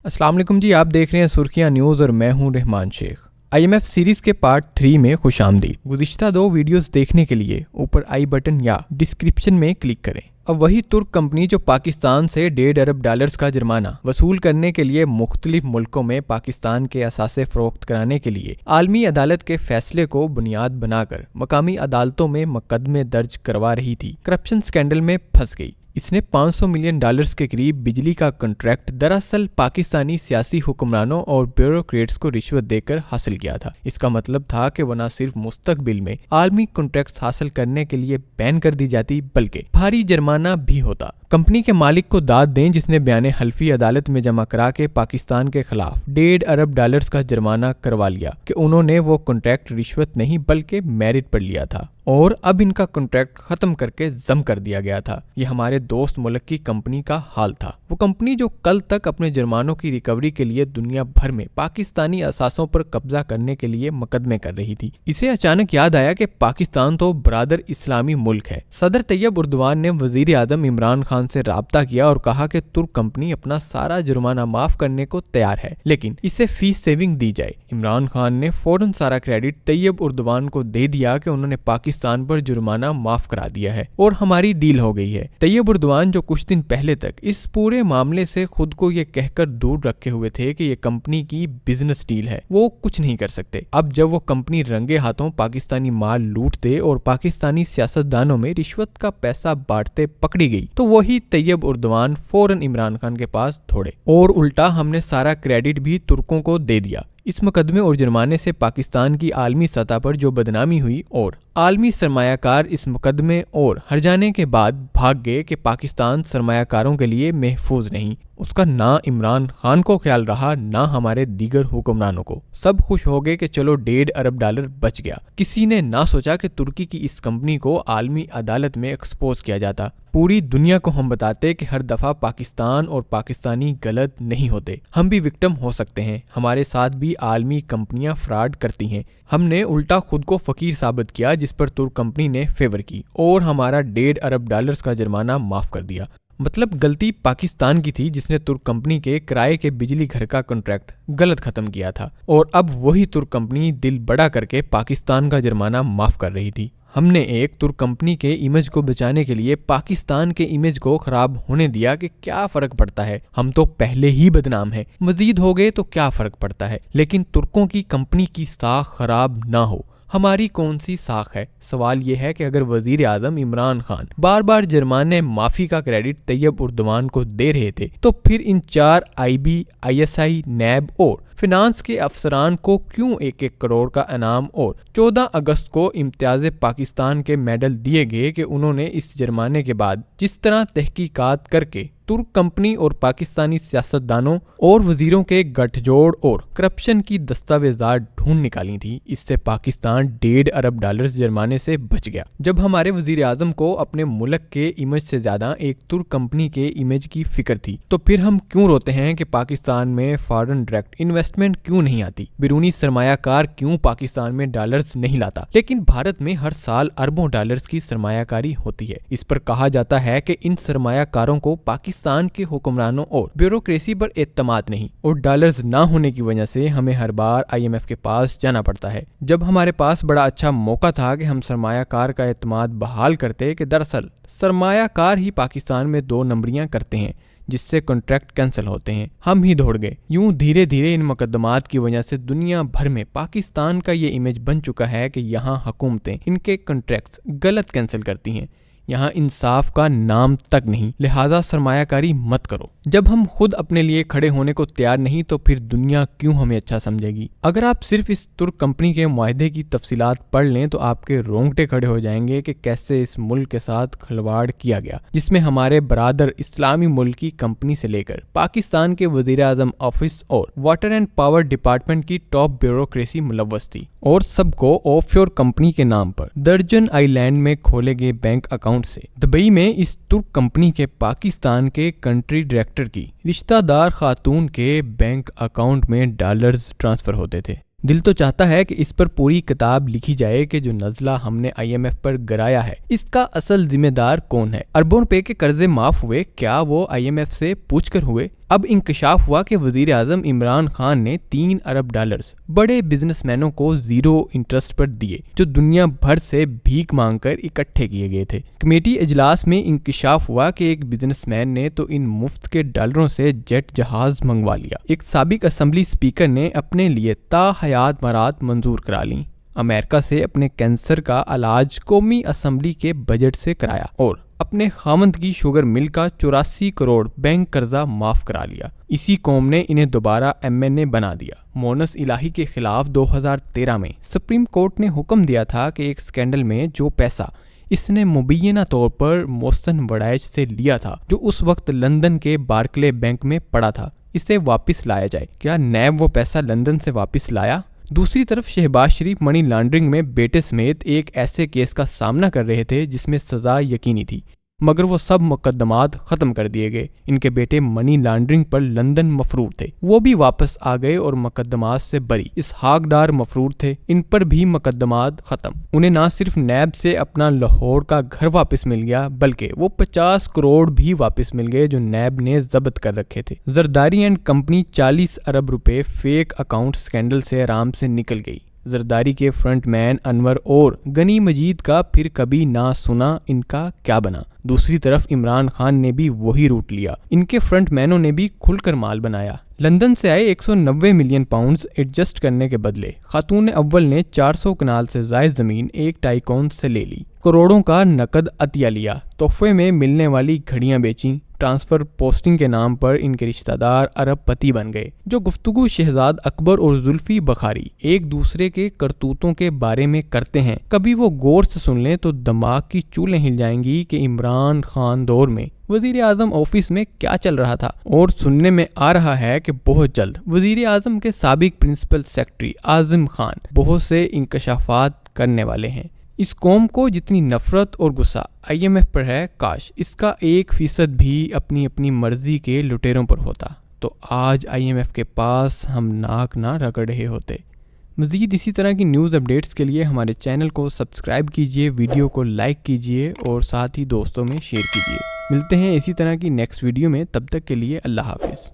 अस्सलाम वालेकुम जी, आप देख रहे हैं सुर्खियां न्यूज़ और मैं हूं रहमान शेख। IMF सीरीज के पार्ट 3 में खुशामदीद। गुज़िश्ता 2 वीडियोस देखने के लिए ऊपर आई बटन या डिस्क्रिप्शन में क्लिक करें। अब वही तुर्क कंपनी जो पाकिस्तान से $1.5 अरब का जुर्माना वसूल करने के लिए मुख्तलिफ मुल्कों में पाकिस्तान के असासे फरोख्त कराने के लिए आलमी अदालत के फैसले को बुनियाद बनाकर मकामी अदालतों में मुकदमे दर्ज करवा रही थी, करप्शन स्कैंडल में फंस गई। इसने $500 मिलियन के करीब बिजली का कॉन्ट्रैक्ट दरअसल पाकिस्तानी सियासी हुक्मरानों और ब्यूरोक्रेट्स को रिश्वत देकर हासिल किया था। इसका मतलब था कि वो न सिर्फ मुस्तकबिल में आलमी कॉन्ट्रैक्ट्स हासिल करने के लिए बैन कर दी जाती, बल्कि भारी जुर्माना भी होता। कंपनी के मालिक को दाद दें जिसने बयान हल्फी अदालत में जमा करा के पाकिस्तान के खिलाफ $1.5 अरब का जुर्माना करवा लिया कि उन्होंने वो कॉन्ट्रैक्ट रिश्वत नहीं बल्कि मेरिट पर लिया था और अब इनका कॉन्ट्रैक्ट खत्म करके जम कर दिया गया था। ये हमारे दोस्त मुल्क की कंपनी का हाल था। वो कंपनी जो कल तक अपने जुर्मानों की रिकवरी के लिए दुनिया भर में पाकिस्तानी असासों पर कब्जा करने के लिए मुकदमे कर रही थी। इसे अचानक याद आया कि पाकिस्तान तो बरादर इस्लामी मुल्क है। सदर तैयब उर्दवान ने वजीर आजम इमरान खान से राब्ता किया और कहा कि तुर्क कंपनी अपना सारा जुर्माना माफ करने को तैयार है, लेकिन इसे फीस सेविंग दी जाए। इमरान खान ने फौरन सारा क्रेडिट तैयब उर्दवान को दे दिया कि उन्होंने पाकिस्तान पर जुर्माना माफ करा दिया है और हमारी डील हो गई है। तैयब उर्दवान जो कुछ दिन पहले तक इस पूरे मामले से खुद को ये कहकर दूर रखे हुए थे कि ये कंपनी की बिजनेस डील है, वो कुछ नहीं कर सकते। अब जब वो कंपनी रंगे हाथों पाकिस्तानी माल लूटते और पाकिस्तानी सियासतदानों में रिश्वत का पैसा बांटते पकड़ी गई, तो वही तैयब उर्दवान फौरन इमरान खान के पास दौड़े और उल्टा हमने सारा क्रेडिट भी तुर्कों को दे दिया। इस मुकदमे और जुर्माने से पाकिस्तान की आलमी सतह पर जो बदनामी हुई और आलमी सरमायाकार इस मुकदमे और हर्जाने के बाद भाग गए कि पाकिस्तान सरमायाकारों के लिए महफूज नहीं, उसका ना इमरान खान को ख्याल रहा ना हमारे दीगर हुक्मरानों को। सब खुश हो गए कि चलो $1.5 अरब बच गया। किसी ने ना सोचा कि तुर्की की इस कंपनी को आलमी अदालत में एक्सपोज किया जाता। पूरी दुनिया को हम बताते कि हर दफा पाकिस्तान और पाकिस्तानी गलत नहीं होते, हम भी विक्टिम हो सकते हैं, हमारे साथ भी आलमी कंपनियां फ्रॉड करती हैं। हमने उल्टा खुद को फकीर साबित किया जिस पर तुर्क कंपनी ने फेवर की और हमारा $1.5 अरब का जुर्माना माफ कर दिया। मतलब गलती पाकिस्तान की थी जिसने तुर्क कंपनी के किराए के बिजली घर का कॉन्ट्रैक्ट गलत खत्म किया था और अब वही तुर्क कंपनी दिल बड़ा करके पाकिस्तान का जुर्माना माफ कर रही थी। हमने एक तुर्क कंपनी के इमेज को बचाने के लिए पाकिस्तान के इमेज को खराब होने दिया कि क्या फर्क पड़ता है, हम तो पहले ही बदनाम हैं, मजीद हो गए तो क्या फर्क पड़ता है। लेकिन तुर्कों की कंपनी की साख खराब ना हो, हमारी कौन सी साख है। सवाल यह है कि अगर वजीर आजम इमरान खान बार बार जुर्माने माफी का क्रेडिट तैयब उर्दवान को दे रहे थे, तो फिर इन 4 IB, ISI, नैब और फिनांस के अफसरान को क्यों 1-1 करोड़ का इनाम और 14 अगस्त को इम्तियाज पाकिस्तान के मेडल दिए गए कि उन्होंने इस जुर्माने के बाद जिस तरह तहकीकात करके तुर्क कंपनी और पाकिस्तानी सियासतदानों और वजीरों के गठजोड़ और करप्शन की दस्तावेजात ढूंढ निकाली थी, इससे पाकिस्तान $1.5 अरब जुर्माने से बच गया। जब हमारे वजीर आजम को अपने मुल्क के इमेज से ज्यादा एक तुर्क कंपनी के इमेज की फिक्र थी, तो फिर हम क्यों रोते हैं कि पाकिस्तान में फॉरेन डायरेक्ट इन्वेस्टमेंट क्यों नहीं आती, बिरूनी सरमायाकार क्यों पाकिस्तान में डॉलर्स नहीं लाता, लेकिन भारत में हर साल अरबों डॉलर्स की सरमायाकारी होती है। इस पर कहा जाता है कि इन सरमायाकारों को पाकिस्तान के हुक्मरानों और ब्यूरोक्रेसी पर एतमाद नहीं और डॉलर्स ना होने की वजह से हमें हर बार IMF के पास जाना पड़ता है। जब हमारे पास बड़ा अच्छा मौका था कि हम सरमायाकार का एतमाद बहाल करते कि दरअसल सरमायाकार ही पाकिस्तान में 2 नंबरियां करते हैं जिससे कॉन्ट्रैक्ट कैंसिल होते हैं, हम ही दौड़ गए। यूं धीरे धीरे इन मुकदमात की वजह से दुनिया भर में पाकिस्तान का ये इमेज बन चुका है कि यहाँ हुकूमतें इनके कॉन्ट्रैक्ट्स गलत कैंसिल करती हैं, यहाँ इंसाफ का नाम तक नहीं, लिहाजा सरमायाकारी मत करो। जब हम खुद अपने लिए खड़े होने को तैयार नहीं तो फिर दुनिया क्यों हमें अच्छा समझेगी। अगर आप सिर्फ इस तुर्क कंपनी के मुआहदे की तफसीलात पढ़ लें तो आपके रोंगटे खड़े हो जाएंगे कि कैसे इस मुल्क के साथ खिलवाड़ किया गया, जिसमें हमारे बरादर इस्लामी मुल्क की कंपनी से लेकर पाकिस्तान के वजीर आजम ऑफिस और वाटर एंड पावर डिपार्टमेंट की टॉप ब्यूरोक्रेसी मुलव्वस थी और सबको ऑफशोर कंपनी के नाम पर दर्जन आइलैंड में खोले गए बैंक अकाउंट से दुबई में इस तुर्क कंपनी के पाकिस्तान के कंट्री डायरेक्टर की रिश्तेदार खातून के बैंक अकाउंट में डॉलर्स ट्रांसफर होते थे। दिल तो चाहता है कि इस पर पूरी किताब लिखी जाए कि जो नज़ला हमने IMF पर गिराया है इसका असल जिम्मेदार कौन है। अरबों रुपए के कर्जे माफ हुए, क्या वो IMF से पूछकर हुए? اب انکشاف ہوا کہ وزیر اعظم عمران خان نے $3 ارب بڑے بزنس مینوں کو زیرو انٹرسٹ پر دیے جو دنیا بھر سے بھیک مانگ کر اکٹھے کیے گئے تھے۔ کمیٹی اجلاس میں انکشاف ہوا کہ ایک بزنس مین نے تو ان مفت کے ڈالروں سے جیٹ جہاز منگوا لیا۔ ایک سابق اسمبلی اسپیکر نے اپنے لیے تا حیات مراد منظور کرا لیں۔ امریکہ سے اپنے کینسر کا علاج قومی اسمبلی کے بجٹ سے کرایا اور اپنے خاوند کی شوگر مل کا 84 کروڑ بینک قرضہ معاف کرا لیا۔ اسی قوم نے انہیں دوبارہ MNA بنا دیا۔ مونس الہی کے خلاف 2013 میں سپریم کورٹ نے حکم دیا تھا کہ ایک سکینڈل میں جو پیسہ اس نے مبینہ طور پر محسن وڑائچ سے لیا تھا جو اس وقت لندن کے بارکلے بینک میں پڑا تھا، اسے واپس لایا جائے۔ کیا نیب وہ پیسہ لندن سے واپس لایا؟ دوسری طرف شہباز شریف منی لانڈرنگ میں بیٹے سمیت ایک ایسے کیس کا سامنا کر رہے تھے جس میں سزا یقینی تھی، مگر وہ سب مقدمات ختم کر دیے گئے۔ ان کے بیٹے منی لانڈرنگ پر لندن مفرور تھے، وہ بھی واپس آ گئے اور مقدمات سے بری۔ اسحاق ڈار مفرور تھے، ان پر بھی مقدمات ختم۔ انہیں نہ صرف نیب سے اپنا لاہور کا گھر واپس مل گیا بلکہ وہ 50 کروڑ بھی واپس مل گئے جو نیب نے ضبط کر رکھے تھے۔ زرداری اینڈ کمپنی 40 ارب روپے فیک اکاؤنٹ سکینڈل سے آرام سے نکل گئی۔ زرداری کے فرنٹ مین انور اور غنی مجید کا پھر کبھی نہ سنا، ان کا کیا بنا؟ دوسری طرف عمران خان نے بھی وہی روٹ لیا، ان کے فرنٹ مینوں نے بھی کھل کر مال بنایا۔ لندن سے آئے 190 ملین پاؤنڈز ایڈجسٹ کرنے کے بدلے خاتون اول نے 400 کنال سے زائد زمین ایک ٹائکون سے لے لی، کروڑوں کا نقد عطیہ لیا، تحفے میں ملنے والی گھڑیاں بیچیں، ٹرانسفر پوسٹنگ کے نام پر ان کے رشتہ دار ارب پتی بن گئے۔ جو گفتگو شہزاد اکبر اور زلفی بخاری ایک دوسرے کے کرتوتوں کے بارے میں کرتے ہیں، کبھی وہ غور سے سن لیں تو دماغ کی چولیں ہل جائیں گی کہ عمران خان دور میں وزیر اعظم آفس میں کیا چل رہا تھا۔ اور سننے میں آ رہا ہے کہ بہت جلد وزیر اعظم کے سابق پرنسپل سیکرٹری اعظم خان بہت سے انکشافات کرنے والے ہیں۔ اس قوم کو جتنی نفرت اور غصہ IMF پر ہے، کاش اس کا 1% بھی اپنی اپنی مرضی کے لٹیروں پر ہوتا تو آج IMF کے پاس ہم ناک نہ رگڑ رہے ہوتے۔ مزید اسی طرح کی نیوز اپڈیٹس کے لیے ہمارے چینل کو سبسکرائب کیجیے، ویڈیو کو لائک کیجیے اور ساتھ ہی دوستوں میں شیئر کیجیے۔ ملتے ہیں اسی طرح کی نیکسٹ ویڈیو میں، تب تک کے لیے اللہ حافظ۔